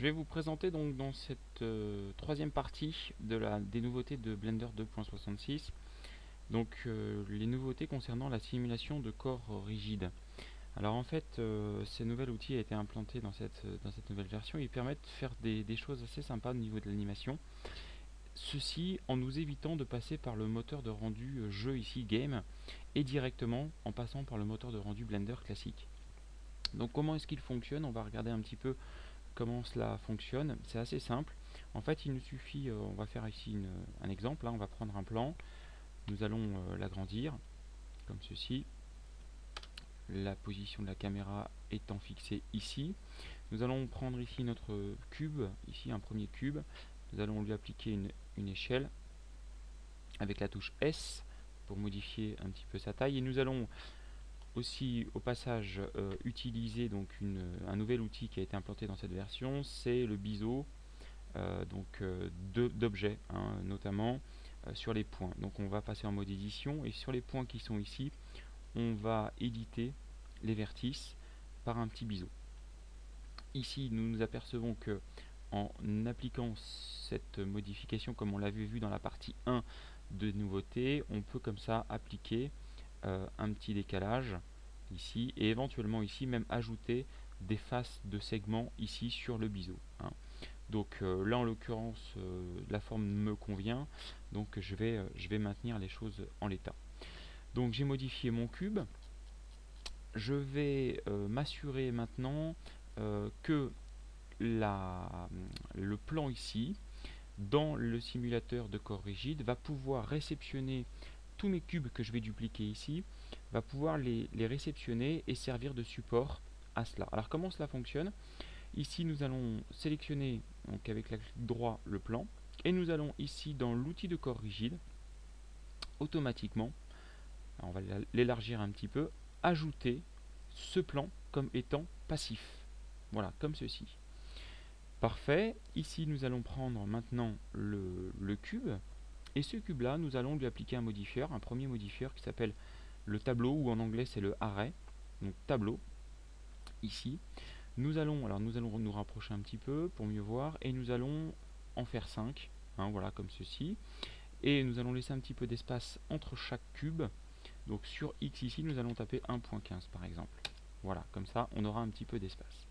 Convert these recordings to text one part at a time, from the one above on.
Je vais vous présenter donc dans cette troisième partie des nouveautés de Blender 2.66. Donc les nouveautés concernant la simulation de corps rigides. Alors en fait, ces nouveaux outils ont été implantés dans cette nouvelle version. Ils permettent de faire des choses assez sympas au niveau de l'animation. Ceci en nous évitant de passer par le moteur de rendu jeu ici, Game, et directement en passant par le moteur de rendu Blender classique. Donc comment est-ce qu'il fonctionne? On va regarder un petit peu comment cela fonctionne. C'est assez simple. En fait, il nous suffit, on va faire ici un exemple. On va prendre un plan, nous allons l'agrandir comme ceci. La position de la caméra étant fixée ici. Nous allons prendre ici notre cube, ici un premier cube. Nous allons lui appliquer une échelle avec la touche S pour modifier un petit peu sa taille. Et nous allons aussi au passage utiliser donc un nouvel outil qui a été implanté dans cette version, c'est le biseau d'objets, notamment sur les points. Donc on va passer en mode édition et sur les points qui sont ici, on va éditer les vertices par un petit biseau. Ici nous nous apercevons que en appliquant cette modification comme on l'avait vu dans la partie 1 de nouveautés, on peut comme ça appliquer un petit décalage ici et éventuellement ici même ajouter des faces de segments ici sur le biseau. Donc là en l'occurrence la forme me convient, donc je vais maintenir les choses en l'état. Donc j'ai modifié mon cube. Je vais m'assurer maintenant que le plan ici dans le simulateur de corps rigide va pouvoir réceptionner tous mes cubes que je vais dupliquer ici, va pouvoir les réceptionner et servir de support à cela. Alors comment cela fonctionne? Ici nous allons sélectionner donc avec la clic droit le plan et nous allons ici dans l'outil de corps rigide automatiquement, on va l'élargir un petit peu, ajouter ce plan comme étant passif. Voilà, comme ceci. Parfait. Ici nous allons prendre maintenant le cube et ce cube là nous allons lui appliquer un modifieur, un premier modifieur qui s'appelle le tableau ou en anglais c'est le array. Donc tableau ici. Nous allons nous rapprocher un petit peu pour mieux voir et nous allons en faire 5, voilà comme ceci. Et nous allons laisser un petit peu d'espace entre chaque cube. Donc sur X ici, nous allons taper 1.15 par exemple. Voilà, comme ça on aura un petit peu d'espace.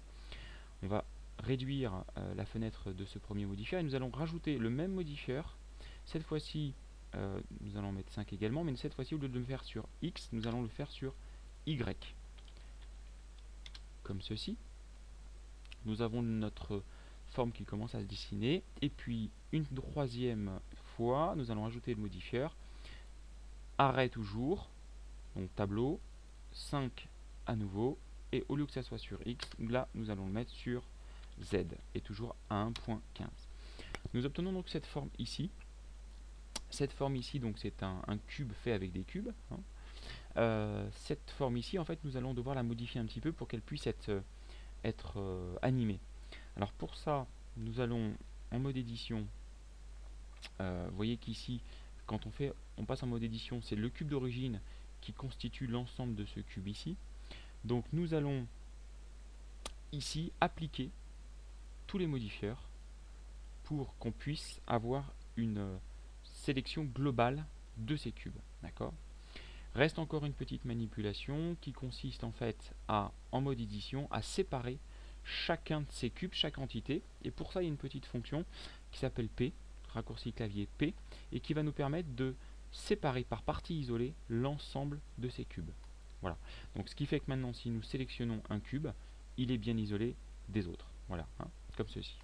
On va réduire la fenêtre de ce premier modifieur et nous allons rajouter le même modifieur. Cette fois-ci, nous allons mettre 5 également, mais cette fois-ci, au lieu de le faire sur X, nous allons le faire sur Y. Comme ceci. Nous avons notre forme qui commence à se dessiner et puis une troisième fois nous allons ajouter le modifieur arrêt toujours, donc tableau 5 à nouveau et au lieu que ça soit sur X, là nous allons le mettre sur Z et toujours à 1.15. Nous obtenons donc cette forme ici. Cette forme ici donc c'est un cube fait avec des cubes. Cette forme ici en fait nous allons devoir la modifier un petit peu pour qu'elle puisse être animée. Alors pour ça, nous allons en mode édition. Vous voyez qu'ici, quand on passe en mode édition, c'est le cube d'origine qui constitue l'ensemble de ce cube ici. Donc nous allons ici appliquer tous les modifieurs pour qu'on puisse avoir une sélection globale de ces cubes. D'accord ? Reste encore une petite manipulation qui consiste en fait en mode édition, à séparer chacun de ces cubes, chaque entité. Et pour ça, il y a une petite fonction qui s'appelle P, raccourci clavier P, et qui va nous permettre de séparer par partie isolée l'ensemble de ces cubes. Voilà. Donc ce qui fait que maintenant, si nous sélectionnons un cube, il est bien isolé des autres. Voilà, comme ceci.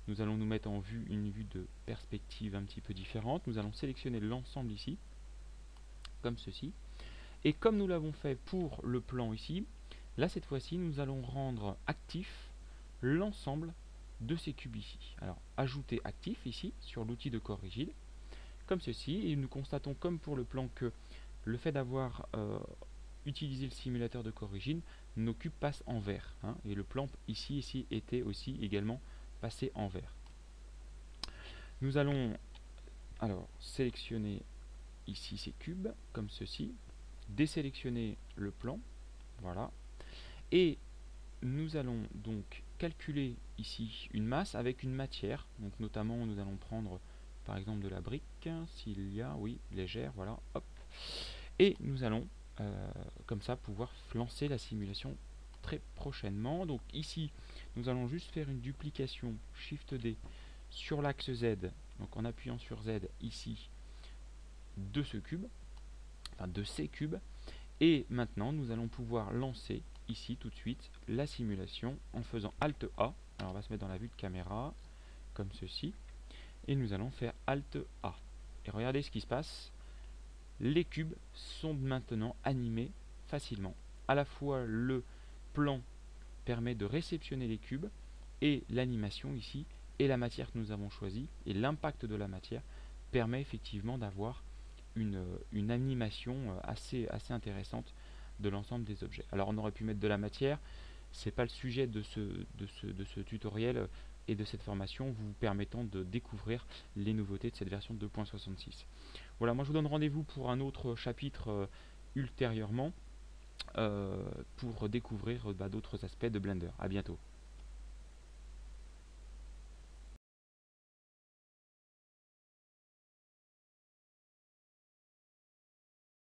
Nous allons nous mettre en vue, une vue de perspective un petit peu différente. Nous allons sélectionner l'ensemble ici, comme ceci. Et comme nous l'avons fait pour le plan ici, là cette fois-ci nous allons rendre actif l'ensemble de ces cubes ici. Alors ajouter actif ici sur l'outil de corps rigide, comme ceci, et nous constatons comme pour le plan que le fait d'avoir utilisé le simulateur de corps rigide, nos cubes passent en vert, et le plan ici était aussi également passé en vert. Nous allons alors sélectionner ici ces cubes comme ceci, désélectionner le plan, voilà, et nous allons donc calculer ici une masse avec une matière. Donc notamment nous allons prendre par exemple de la brique, s'il y a, oui, légère, voilà, hop. Et nous allons comme ça pouvoir lancer la simulation très prochainement. Donc ici nous allons juste faire une duplication Shift D sur l'axe Z, donc en appuyant sur Z ici de ce cube, enfin de ces cubes. Et maintenant nous allons pouvoir lancer ici tout de suite la simulation en faisant Alt A. Alors on va se mettre dans la vue de caméra comme ceci et nous allons faire Alt A. Et regardez ce qui se passe. Les cubes sont maintenant animés facilement. À la fois le plan permet de réceptionner les cubes et l'animation ici et la matière que nous avons choisie et l'impact de la matière permet effectivement d'avoir une animation assez intéressante de l'ensemble des objets. Alors on aurait pu mettre de la matière, c'est pas le sujet de ce tutoriel et de cette formation vous permettant de découvrir les nouveautés de cette version 2.66. Voilà, moi je vous donne rendez-vous pour un autre chapitre ultérieurement pour découvrir d'autres aspects de Blender. A bientôt.